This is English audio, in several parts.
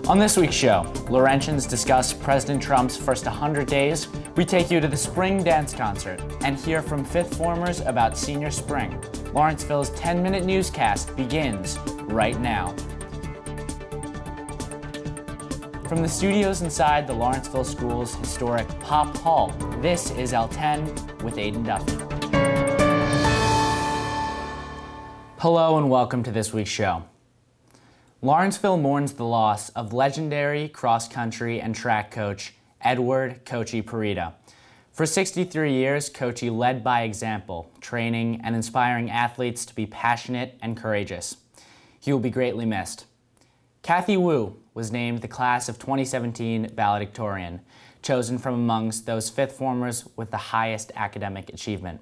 On this week's show, Laurentians discuss President Trump's first 100 days, we take you to the spring dance concert, and hear from fifth formers about senior spring. Lawrenceville's 10-minute newscast begins right now. From the studios inside the Lawrenceville School's historic Pop Hall, this is L10 with Aiden Duffy. Hello and welcome to this week's show. Lawrenceville mourns the loss of legendary cross-country and track coach Edward Coachy Parita. For 63 years, Coachy led by example, training and inspiring athletes to be passionate and courageous. He will be greatly missed. Kathy Wu was named the class of 2017 valedictorian, chosen from amongst those fifth formers with the highest academic achievement.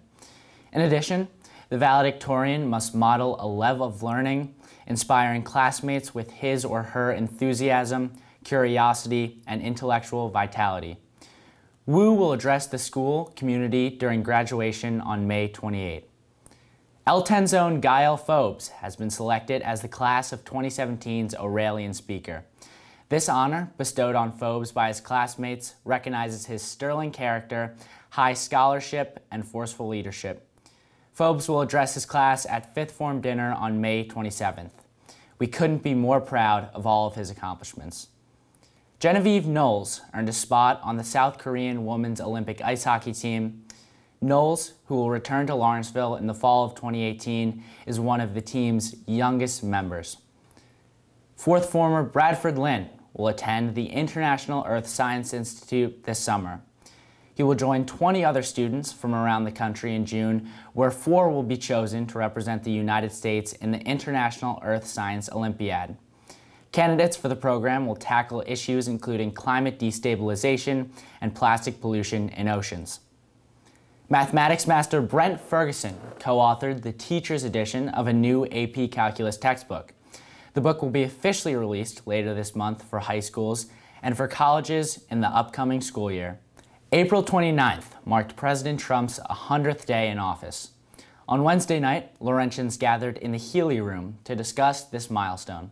In addition, the valedictorian must model a level of learning, inspiring classmates with his or her enthusiasm, curiosity, and intellectual vitality. Wu will address the school community during graduation on May 28. L10's own Gael Phobes has been selected as the class of 2017's Aurelian Speaker. This honor, bestowed on Phobes by his classmates, recognizes his sterling character, high scholarship, and forceful leadership. Phobes will address his class at fifth form dinner on May 27th. We couldn't be more proud of all of his accomplishments. Genevieve Knowles earned a spot on the South Korean women's Olympic ice hockey team. Knowles, who will return to Lawrenceville in the fall of 2018, is one of the team's youngest members. Fourth former Bradford Lynn will attend the International Earth Science Institute this summer. He will join 20 other students from around the country in June, where 4 will be chosen to represent the United States in the International Earth Science Olympiad. Candidates for the program will tackle issues including climate destabilization and plastic pollution in oceans. Mathematics master Brent Ferguson co-authored the teacher's edition of a new AP Calculus textbook. The book will be officially released later this month for high schools and for colleges in the upcoming school year. April 29th marked President Trump's 100th day in office. On Wednesday night, Laurentians gathered in the Healy Room to discuss this milestone.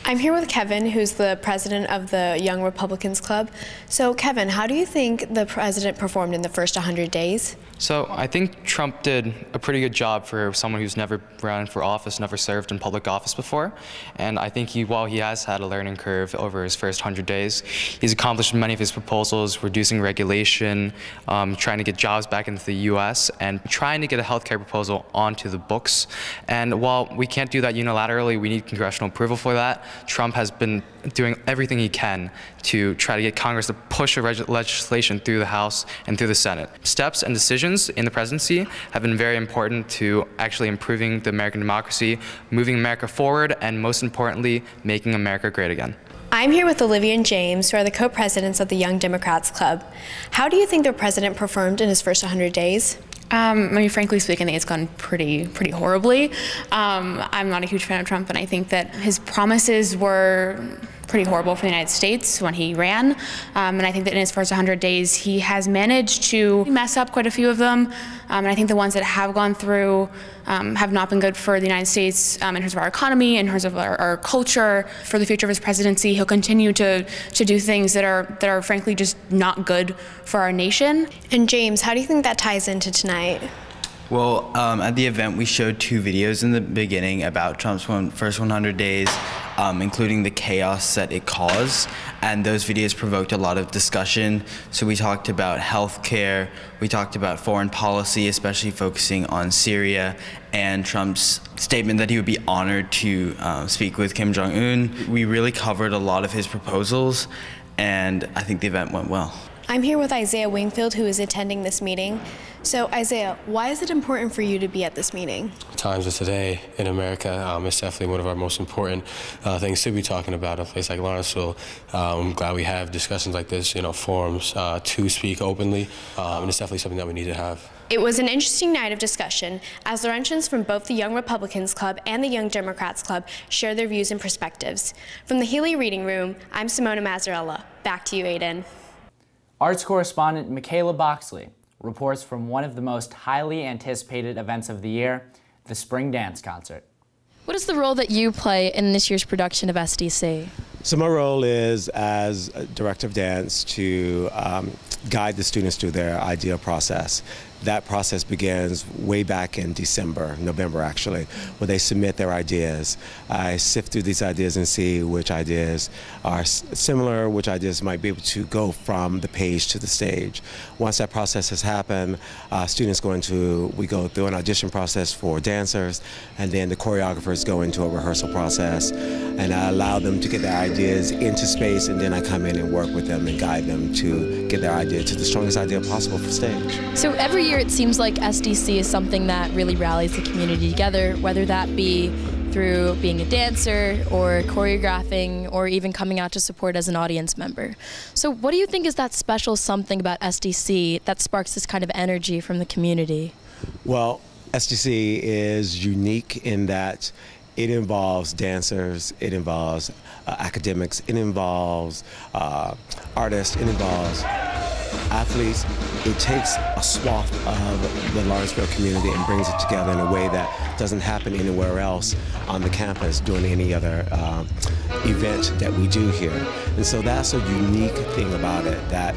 I'm here with Kevin, who's the president of the Young Republicans Club. So Kevin, how do you think the president performed in the first 100 days? So I think Trump did a pretty good job for someone who's never run for office, never served in public office before. And I think while he has had a learning curve over his first 100 days, he's accomplished many of his proposals, reducing regulation, trying to get jobs back into the U.S., and trying to get a healthcare proposal onto the books. And while we can't do that unilaterally, we need congressional approval for that. Trump has been doing everything he can to try to get Congress to push legislation through the House and through the Senate. Steps and decisions in the presidency have been very important to actually improving the American democracy, moving America forward, and most importantly, making America great again. I'm here with Olivia and James, who are the co-presidents of the Young Democrats Club. How do you think the president performed in his first 100 days? I mean, frankly speaking, I think it's gone pretty horribly. I'm not a huge fan of Trump, and I think that his promises were pretty horrible for the United States when he ran. And I think that in his first 100 days, he has managed to mess up quite a few of them. And I think the ones that have gone through have not been good for the United States in terms of our economy, in terms of our culture. For the future of his presidency, he'll continue to do things that are frankly just not good for our nation. And James, how do you think that ties into tonight? Well, at the event, we showed 2 videos in the beginning about Trump's first 100 days, including the chaos that it caused, and those videos provoked a lot of discussion. So we talked about healthcare, we talked about foreign policy, especially focusing on Syria, and Trump's statement that he would be honored to speak with Kim Jong-un. We really covered a lot of his proposals, and I think the event went well. I'm here with Isaiah Wingfield, who is attending this meeting. So Isaiah, why is it important for you to be at this meeting? Times of today in America, it's definitely one of our most important things to be talking about. A place like Lawrenceville, I'm glad we have discussions like this, forums to speak openly, and it's definitely something that we need to have. It was an interesting night of discussion as Laurentians from both the Young Republicans Club and the Young Democrats Club share their views and perspectives. From the Healy Reading Room, I'm Simona Mazzarella. Back to you, Aiden. Arts correspondent Michaela Boxley reports from one of the most highly anticipated events of the year, the Spring Dance Concert. What is the role that you play in this year's production of SDC? So my role is as a director of dance to guide the students through their idea process. That process begins way back in November actually, where they submit their ideas. I sift through these ideas and see which ideas are similar, which ideas might be able to go from the page to the stage. Once that process has happened, we go through an audition process for dancers, and then the choreographers go into a rehearsal process, and I allow them to get their ideas into space, and then I come in and work with them and guide them to get their idea to the strongest idea possible for stage. So every year it seems like SDC is something that really rallies the community together, whether that be through being a dancer or choreographing or even coming out to support as an audience member. So what do you think is that special something about SDC that sparks this kind of energy from the community? Well, SDC is unique in that it involves dancers, it involves academics, it involves artists, it involves athletes. It takes a swath of the Lawrenceville community and brings it together in a way that doesn't happen anywhere else on the campus during any other event that we do here. And so that's a unique thing about it, that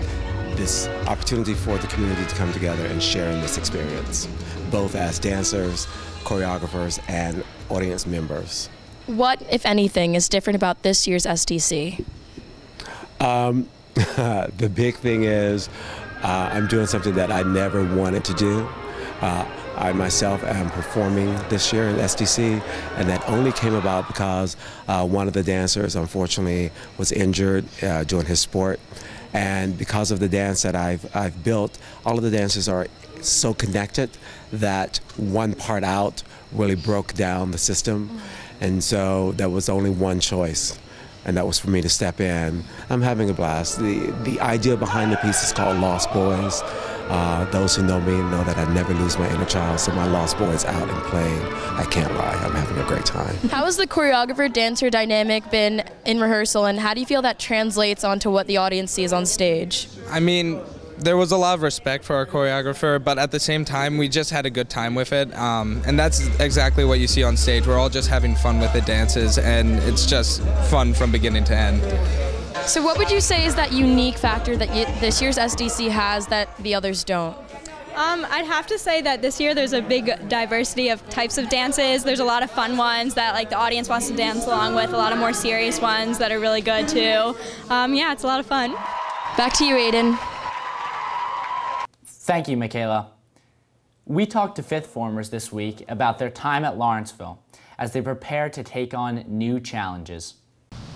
this opportunity for the community to come together and share in this experience, both as dancers, choreographers, and audience members. What, if anything, is different about this year's SDC? The big thing is I'm doing something that I never wanted to do. I myself am performing this year in SDC, and that only came about because one of the dancers unfortunately was injured doing his sport. And because of the dance that I've built, all of the dancers are so connected that one part out really broke down the system. And so there was only one choice, and that was for me to step in. I'm having a blast. The idea behind the piece is called Lost Boys. Those who know me know that I never lose my inner child, so my Lost Boys out and playing. I can't lie, I'm having a great time. How has the choreographer-dancer dynamic been in rehearsal, and how do you feel that translates onto what the audience sees on stage? I mean, there was a lot of respect for our choreographer, but at the same time, we just had a good time with it. And that's exactly what you see on stage. We're all just having fun with the dances, and it's just fun from beginning to end. So what would you say is that unique factor that this year's SDC has that the others don't? I'd have to say that this year there's a big diversity of types of dances. There's a lot of fun ones that like the audience wants to dance along with, a lot of more serious ones that are really good too. Yeah, it's a lot of fun. Back to you, Aiden. Thank you, Michaela. We talked to fifth formers this week about their time at Lawrenceville as they prepare to take on new challenges.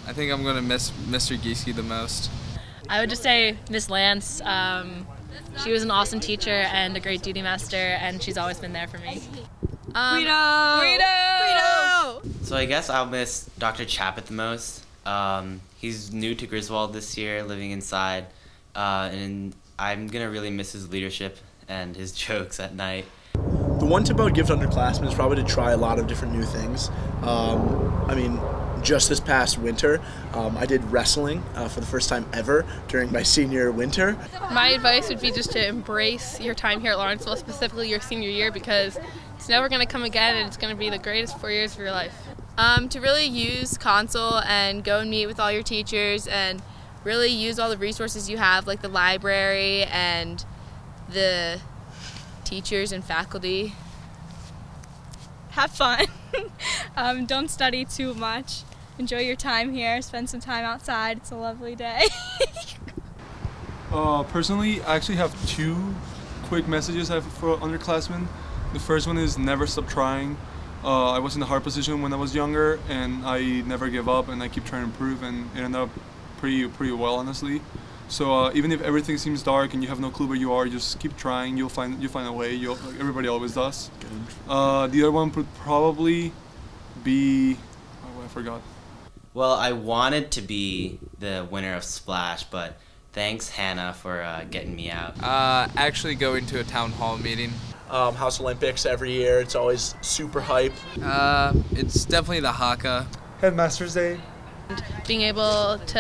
I think I'm going to miss Mr. Gieske the most. I would just say Miss Lance. She was an awesome teacher and a great duty master, and she's always been there for me. Guido! So I guess I'll miss Dr. Chappett the most. He's new to Griswold this year, living inside, and I'm going to really miss his leadership and his jokes at night. The one tip I would give to underclassmen is probably to try a lot of different new things. I mean, just this past winter, I did wrestling for the first time ever during my senior winter. My advice would be just to embrace your time here at Lawrenceville, specifically your senior year, because it's never going to come again, and it's going to be the greatest 4 years of your life. To really use Console and go and meet with all your teachers and really use all the resources you have, like the library and the teachers and faculty. Have fun. Don't study too much. Enjoy your time here. Spend some time outside. It's a lovely day. Personally, I actually have two quick messages for underclassmen. The first one is never stop trying. I was in a hard position when I was younger, and I never give up, and I keep trying to improve, and it ended up pretty well, honestly. So even if everything seems dark and you have no clue where you are, just keep trying. You'll find a way. Everybody always does. The other one would probably be, I forgot. Well, I wanted to be the winner of Splash, but thanks Hannah for getting me out. Actually going to a town hall meeting. House Olympics every year. It's always super hype. It's definitely the Haka. Headmaster's Day. Being able to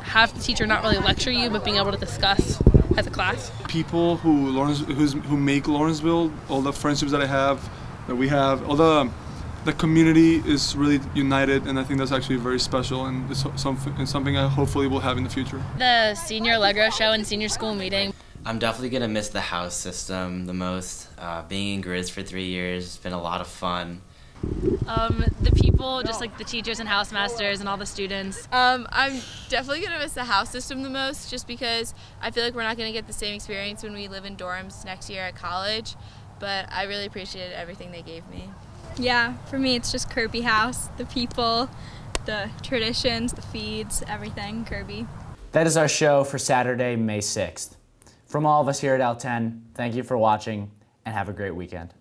have the teacher not really lecture you, but being able to discuss as a class. People who make Lawrenceville, all the friendships that we have, all the the community is really united, and I think that's actually very special, and it's something I hopefully will have in the future. The senior Allegro show and senior school meeting. I'm definitely going to miss the house system the most. Being in Grizz for 3 years has been a lot of fun. The people, just like the teachers and housemasters and all the students. I'm definitely going to miss the house system the most, just because I feel like we're not going to get the same experience when we live in dorms next year at college, but I really appreciated everything they gave me. Yeah, for me it's just Kirby House, the people, the traditions, the feeds, everything, Kirby. That is our show for Saturday, May 6th. From all of us here at L10, thank you for watching and have a great weekend.